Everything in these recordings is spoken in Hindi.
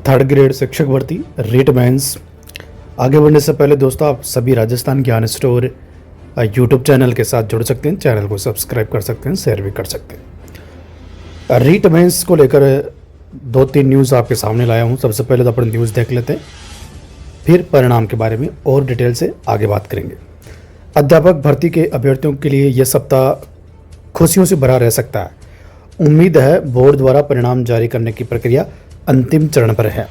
थर्ड ग्रेड शिक्षक भर्ती रीट मेंस। आगे बढ़ने से पहले दोस्तों आप सभी राजस्थान ज्ञान स्टोर यूट्यूब चैनल के साथ जुड़ सकते हैं। चैनल को सब्सक्राइब कर सकते हैं, शेयर भी कर सकते हैं। रीट मेंस को लेकर 2-3 न्यूज़ आपके सामने लाया हूं। सबसे पहले तो अपन न्यूज़ देख लेते हैं, फिर परिणाम के बारे में और डिटेल से आगे बात करेंगे। अध्यापक भर्ती के अभ्यर्थियों के लिए यह सप्ताह खुशियों से भरा रह सकता है। उम्मीद है बोर्ड द्वारा परिणाम जारी करने की प्रक्रिया अंतिम चरण पर है।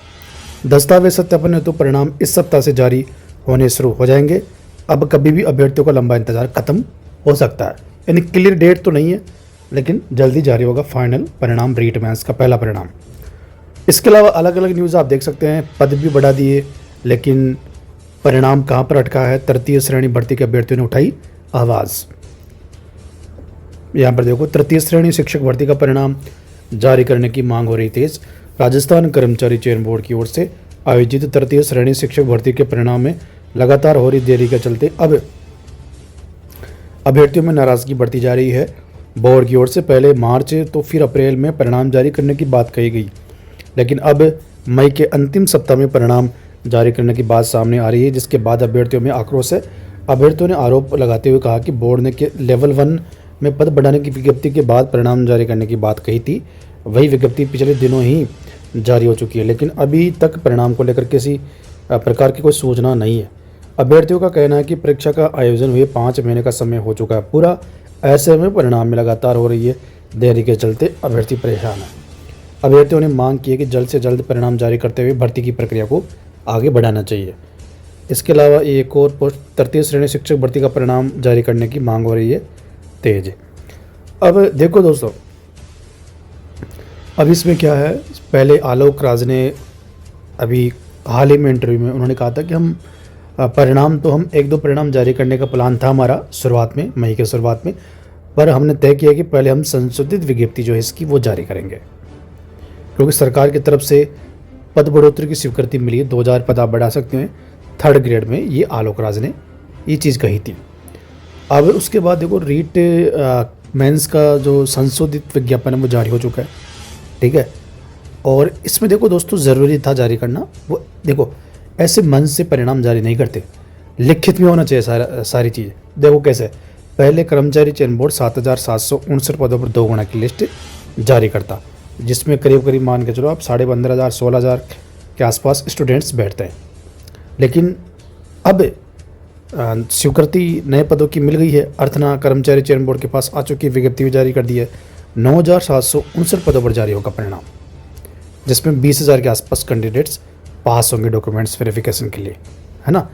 दस्तावेज सत्यापन हेतु परिणाम इस सप्ताह से जारी होने शुरू हो जाएंगे। अब कभी भी अभ्यर्थियों का लंबा इंतजार खत्म हो सकता है, यानी क्लियर डेट तो नहीं है, लेकिन जल्दी जारी होगा फाइनल परिणाम, रीट मेंस का पहला परिणाम। इसके अलावा अलग अलग न्यूज़ आप देख सकते हैं। पद भी बढ़ा दिए, लेकिन परिणाम कहाँ पर अटका है? तृतीय श्रेणी भर्ती के अभ्यर्थियों ने उठाई आवाज़। यहाँ पर देखो, तृतीय श्रेणी शिक्षक भर्ती का परिणाम जारी करने की मांग हो रही तेज। राजस्थान कर्मचारी चयन बोर्ड की ओर से आयोजित तृतीय श्रेणी शिक्षक भर्ती के परिणाम में लगातार हो रही देरी के चलते अब अभ्यर्थियों में नाराजगी बढ़ती जा रही है। बोर्ड की ओर से पहले मार्च तो फिर अप्रैल में परिणाम जारी करने की बात कही गई, लेकिन अब मई के अंतिम सप्ताह में परिणाम जारी करने की बात सामने आ रही है, जिसके बाद अभ्यर्थियों में आक्रोश है। अभ्यर्थियों ने आरोप लगाते हुए कहा कि बोर्ड ने लेवल 1 में पद बढ़ाने की विज्ञप्ति के बाद परिणाम जारी करने की बात कही थी। वही विज्ञप्ति पिछले दिनों ही जारी हो चुकी है, लेकिन अभी तक परिणाम को लेकर किसी प्रकार की कोई सूचना नहीं है। अभ्यर्थियों का कहना है कि परीक्षा का आयोजन हुए 5 महीने का समय हो चुका है पूरा। ऐसे में परिणाम में लगातार हो रही है देरी के चलते अभ्यर्थी परेशान है। अभ्यर्थियों ने मांग की है कि जल्द से जल्द परिणाम जारी करते हुए भर्ती की प्रक्रिया को आगे बढ़ाना चाहिए। इसके अलावा एक और पोस्ट तृतीय श्रेणी शिक्षक भर्ती का परिणाम जारी करने की मांग हो रही है तेज। अब देखो दोस्तों, अब इसमें क्या है, पहले आलोक राज ने अभी हाल ही में इंटरव्यू में उन्होंने कहा था कि हम 1-2 परिणाम जारी करने का प्लान था हमारा शुरुआत में, मई के शुरुआत में, पर हमने तय किया कि पहले हम संशोधित विज्ञप्ति जो है इसकी वो जारी करेंगे, क्योंकि सरकार की तरफ से पद बढ़ोतरी की स्वीकृति मिली है। 2000 पद आप बढ़ा सकते हैं थर्ड ग्रेड में, ये आलोक राज ने ये चीज़ कही थी। अब उसके बाद देखो, रीट मेंस का जो संशोधित विज्ञापन है वो जारी हो चुका है, ठीक है। और इसमें देखो दोस्तों, ज़रूरी था जारी करना। वो देखो, ऐसे मन से परिणाम जारी नहीं करते, लिखित में होना चाहिए सारी चीज़ें। देखो कैसे, पहले कर्मचारी चयन बोर्ड 7759 पदों पर 2 गुना की लिस्ट जारी करता, जिसमें करीब करीब मान के चलो आप 15,500 16,000 के आसपास स्टूडेंट्स बैठते हैं। लेकिन अब स्वीकृति नए पदों की मिल गई है। अर्थना कर्मचारी चयन बोर्ड के पास आ चुकी विज्ञप्ति भी जारी कर दी है। 9,759 पदों पर जारी होगा परिणाम, जिसमें 20,000 के आसपास कैंडिडेट्स पास होंगे डॉक्यूमेंट्स वेरिफिकेशन के लिए, है ना।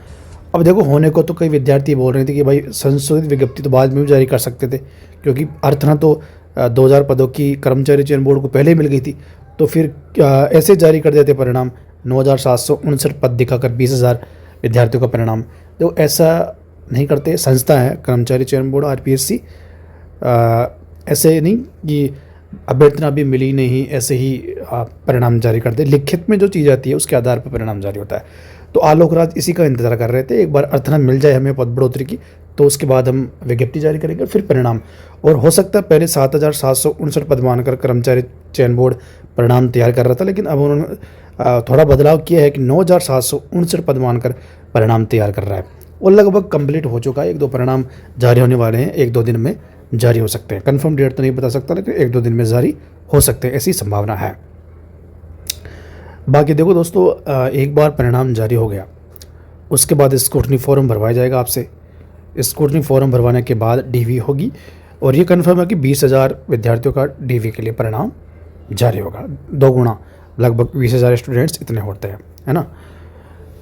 अब देखो, होने को तो कई विद्यार्थी बोल रहे थे कि भाई संशोधित विज्ञप्ति तो बाद में भी जारी कर सकते थे, क्योंकि अर्थना तो 2000 पदों की कर्मचारी चयन बोर्ड को पहले ही मिल गई थी, तो फिर ऐसे जारी कर देते परिणाम। 9,759 पद दिखाकर 20,000 विद्यार्थियों का परिणाम। तो ऐसा नहीं करते, संस्था है कर्मचारी चयन बोर्ड RPSC, ऐसे नहीं कि अभ्यर्थना अभी मिली नहीं ऐसे ही परिणाम जारी कर दे। लिखित में जो चीज़ आती है उसके आधार पर परिणाम जारी होता है। तो आलोक राज इसी का इंतजार कर रहे थे, एक बार अर्थना मिल जाए हमें पद बढ़ोतरी की, तो उसके बाद हम विज्ञप्ति जारी करेंगे, फिर परिणाम। और हो सकता है पहले 7,759 पद मानकर कर्मचारी चयन बोर्ड परिणाम तैयार कर रहा था, लेकिन अब उन्होंने थोड़ा बदलाव किया है कि 9,759 पद मानकर परिणाम तैयार कर रहा है। वो लगभग कंप्लीट हो चुका है। 1-2 परिणाम जारी होने वाले हैं, 1-2 दिन में जारी हो सकते हैं। कंफर्म डेट तो नहीं बता सकता, लेकिन 1-2 दिन में जारी हो सकते हैं, ऐसी संभावना है। बाकी देखो दोस्तों, एक बार परिणाम जारी हो गया, उसके बाद स्क्रूटनी फॉर्म भरवाया जाएगा आपसे। स्क्रूटनी फॉर्म भरवाने के बाद DV होगी, और ये कंफर्म है कि 20,000 विद्यार्थियों का DV के लिए परिणाम जारी होगा। 2 गुना, लगभग 20,000 स्टूडेंट्स इतने होते हैं, है ना।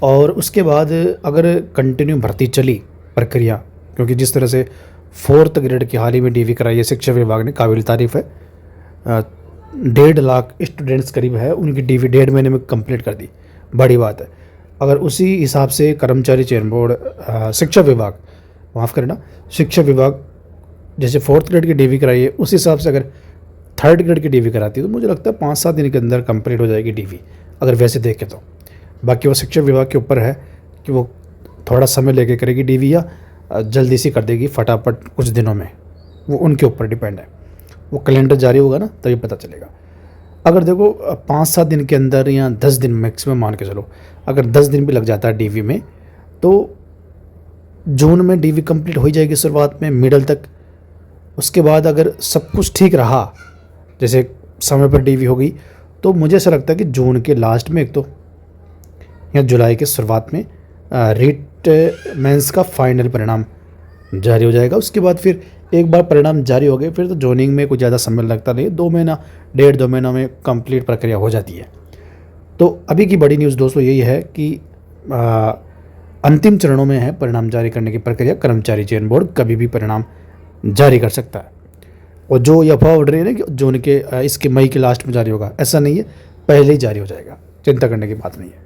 और उसके बाद अगर कंटिन्यू भर्ती चली प्रक्रिया, क्योंकि जिस तरह से 4th ग्रेड की हाल ही में DV कराई है शिक्षा विभाग ने, काबिल तारीफ़ है। 1.5 लाख स्टूडेंट्स करीब है, उनकी DV 1.5 महीने में कंप्लीट कर दी, बड़ी बात है। अगर उसी हिसाब से कर्मचारी चयन बोर्ड शिक्षा विभाग, माफ़ करना, शिक्षा विभाग जैसे 4th ग्रेड की DV कराई है, उस हिसाब से अगर 3rd ग्रेड की DV कराती है, तो मुझे लगता है 5-7 दिन के अंदर कंप्लीट हो जाएगी DV, अगर वैसे देखें तो। बाकी वो शिक्षा विभाग के ऊपर है कि वो थोड़ा समय लेके करेगी DV या जल्दी सी कर देगी फटाफट कुछ दिनों में, वो उनके ऊपर डिपेंड है। वो कैलेंडर जारी होगा ना, तभी पता चलेगा। अगर देखो 5-7 दिन के अंदर या 10 दिन मैक्सिमम मान के चलो, अगर 10 दिन भी लग जाता है डीवी में, तो जून में डीवी कंप्लीट हो ही जाएगी शुरुआत में, मिडल तक। उसके बाद अगर सब कुछ ठीक रहा, जैसे समय पर डीवी हो गई, तो मुझे ऐसा लगता है कि जून के लास्ट में एक तो या जुलाई के शुरुआत में रीट मेंस का फाइनल परिणाम जारी हो जाएगा। उसके बाद फिर एक बार परिणाम जारी हो गए फिर तो जॉइनिंग में कुछ ज़्यादा समय लगता नहीं है, 2 महीना 1.5-2 महीना में कंप्लीट प्रक्रिया हो जाती है। तो अभी की बड़ी न्यूज़ दोस्तों यही है कि अंतिम चरणों में है परिणाम जारी करने की प्रक्रिया। कर्मचारी चयन बोर्ड कभी भी परिणाम जारी कर सकता है। और जो ये अफवाह उड़ रही है ना कि जून के इसके मई के लास्ट में जारी होगा, ऐसा नहीं है, पहले ही जारी हो जाएगा, चिंता करने की बात नहीं है।